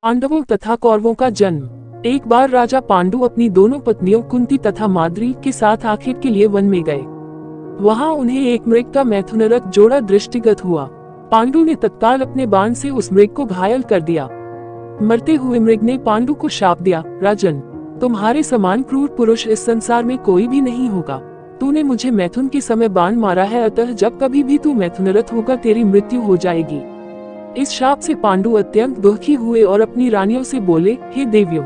पांडवों तथा कौरवों का जन्म। एक बार राजा पांडु अपनी दोनों पत्नियों कुंती तथा माद्री के साथ आखिर के लिए वन में गए। वहां उन्हें एक मृग का मैथुनरत जोड़ा दृष्टिगत हुआ। पांडु ने तत्काल अपने बाण से उस मृग को घायल कर दिया। मरते हुए मृग ने पांडु को शाप दिया, राजन, तुम्हारे समान क्रूर पुरुष इस संसार में कोई भी नहीं होगा। तूने मुझे मैथुन के समय बाण मारा है, अतः जब कभी भी तू मैथुनरत होगा तेरी मृत्यु हो जाएगी। इस शाप से पांडु अत्यंत दुखी हुए और अपनी रानियों से बोले, हे देवियों,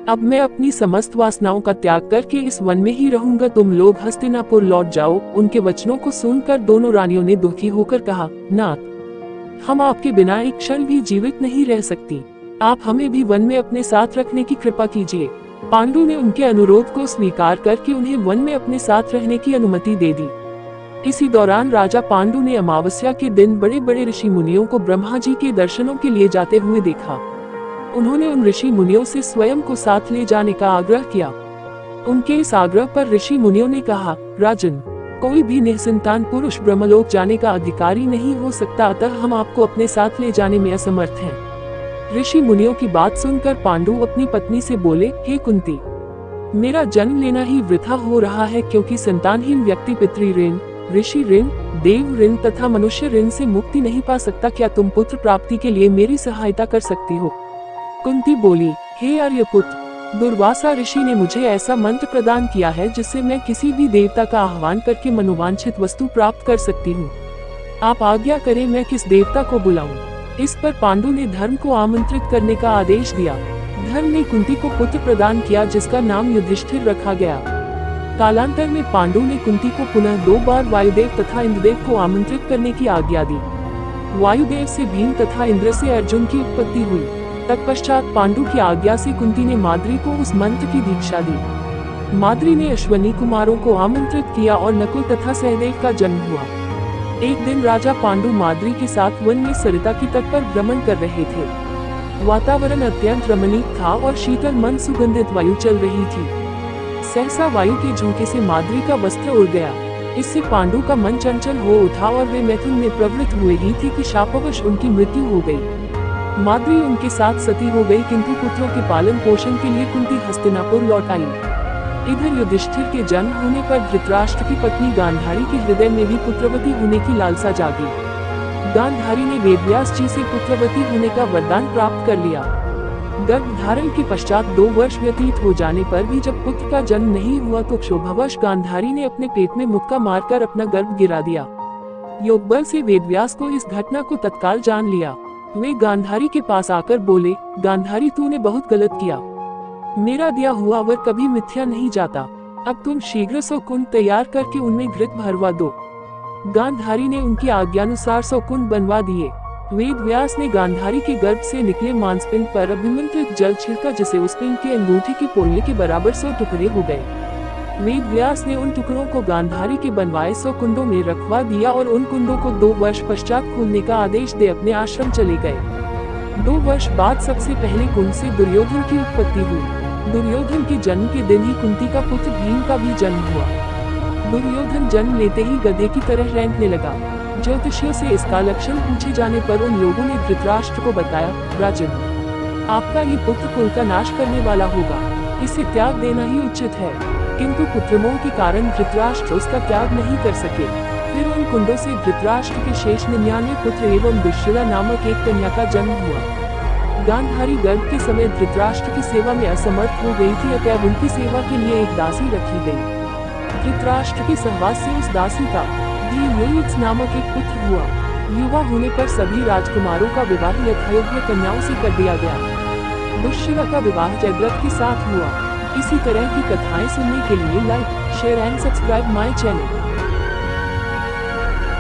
अब मैं अपनी समस्त वासनाओं का त्याग करके इस वन में ही रहूंगा। तुम लोग हस्तिनापुर लौट जाओ। उनके वचनों को सुनकर दोनों रानियों ने दुखी होकर कहा, नाथ, हम आपके बिना एक क्षण भी जीवित नहीं रह सकती। आप हमें भी वन में अपने साथ रखने की कृपा कीजिए। पांडु ने उनके अनुरोध को स्वीकार करके उन्हें वन में अपने साथ रहने की अनुमति दे दी। इसी दौरान राजा पांडु ने अमावस्या के दिन बड़े बड़े ऋषि मुनियों को ब्रह्मा जी के दर्शनों के लिए जाते हुए देखा। उन्होंने उन ऋषि मुनियों से स्वयं को साथ ले जाने का आग्रह किया। उनके इस आग्रह पर ऋषि मुनियों ने कहा, राजन, कोई भी निसंतान पुरुष ब्रह्मलोक जाने का अधिकारी नहीं हो सकता, अतः हम आपको अपने साथ ले जाने में असमर्थ हैं। ऋषि मुनियों की बात सुनकर पांडु अपनी पत्नी से बोले, हे कुंती, मेरा जन्म लेना ही वृथा हो रहा है, क्योंकि संतानहीन व्यक्ति पितृ ऋण, ऋषि ऋण, देव ऋण तथा मनुष्य ऋण से मुक्ति नहीं पा सकता। क्या तुम पुत्र प्राप्ति के लिए मेरी सहायता कर सकती हो? कुंती बोली, हे आर्यपुत्र, दुर्वासा ऋषि ने मुझे ऐसा मंत्र प्रदान किया है जिससे मैं किसी भी देवता का आह्वान करके मनोवांछित वस्तु प्राप्त कर सकती हूँ। आप आज्ञा करें, मैं किस देवता को बुलाऊं? इस पर पांडु ने धर्म को आमंत्रित करने का आदेश दिया। धर्म ने कुंती को पुत्र प्रदान किया जिसका नाम युधिष्ठिर रखा गया। कालांतर में पांडु ने कुंती को पुनः 2 बार वायुदेव तथा इंद्रदेव को आमंत्रित करने की आज्ञा दी। वायुदेव से भीम तथा इंद्र से अर्जुन की उत्पत्ति हुई। तत्पश्चात पांडु की आज्ञा से कुंती ने माद्री को उस मंत्र की दीक्षा दी। माद्री ने अश्वनी कुमारों को आमंत्रित किया और नकुल तथा सहदेव का जन्म हुआ। एक दिन राजा पांडु माद्री के साथ वन में सरिता के तट पर भ्रमण कर रहे थे। वातावरण अत्यंत रमणीक था और शीतल मन सुगंधित वायु चल रही थी। सहसा वायु के झोंके से माद्री का वस्त्र उड़ गया। इससे पांडु का मन चंचल हो उठा और वे मैथुन में प्रवृत्त हुए ही थे कि शापवश उनकी मृत्यु हो गई। माद्री उनके साथ सती हो गई, किंतु पुत्रों के पालन पोषण के लिए कुंती हस्तिनापुर लौट आई। इधर युधिष्ठिर के जन्म होने पर धृतराष्ट्र की पत्नी गांधारी के हृदय में भी पुत्रवती होने की लालसा जागी। गांधारी ने वेदव्यास जी से पुत्रवती होने का वरदान प्राप्त कर लिया। गर्भ धारण के पश्चात 2 वर्ष व्यतीत हो जाने पर भी जब पुत्र का जन्म नहीं हुआ तो क्षोभवश गांधारी ने अपने पेट में मुक्का मारकर अपना गर्भ गिरा दिया। योगबल से वेदव्यास को इस घटना को तत्काल जान लिया। वे गांधारी के पास आकर बोले, गांधारी, तूने बहुत गलत किया। मेरा दिया हुआ वर कभी मिथ्या नहीं जाता। अब तुम शीघ्र 100 कुंड तैयार करके उनमें घृत भरवा दो। गांधारी ने उनकी आज्ञानुसार 100 कुंड बनवा दिए। वेदव्यास ने गांधारी के गर्भ से निकले मांसपिंड पर अभिमंत्रित जल छिड़का, जिसे उस पिंड के अंगूठे के पोलने के बराबर 100 टुकड़े हो गए। वेदव्यास ने उन टुकड़ों को गांधारी के बनवाए 100 कुंडों में रखवा दिया और उन कुंडों को 2 वर्ष पश्चात खोलने का आदेश दे अपने आश्रम चले गए। 2 वर्ष बाद सबसे पहले कुंड से दुर्योधन की उत्पत्ति हुई। दुर्योधन के जन्म के दिन ही कुंती का पुत्र भीम का भी जन्म हुआ। दुर्योधन जन्म लेते ही गधे की तरह रेंगने लगा। ज्योतिषियों से इसका लक्षण पूछे जाने पर उन लोगों ने धृतराष्ट्र को बताया, राजन, आपका ये पुत्र कुल का नाश करने वाला होगा, इसे त्याग देना ही उचित है। किंतु पुत्रमोह के कारण धृतराष्ट्र उसका त्याग नहीं कर सके। फिर उन कुंडों से धृतराष्ट्र के शेष 99 पुत्र एवं दुश्शिला नामक एक कन्या का जन्म हुआ। गांधारी गर्भ के समय धृतराष्ट्र की सेवा में असमर्थ हो गई थी, अतः उनकी सेवा के लिए एक दासी रखी गई। धृतराष्ट्र के सहवास से उस दासी का युयुत्स नामक एक पुत्र हुआ। युवा होने पर सभी राजकुमारों का विवाह यथायोग्य कन्याओं से कर दिया गया। दुश्शिला का विवाह जयद्रथ के साथ हुआ। इसी तरह की कथाएं सुनने के लिए like, share and subscribe my channel.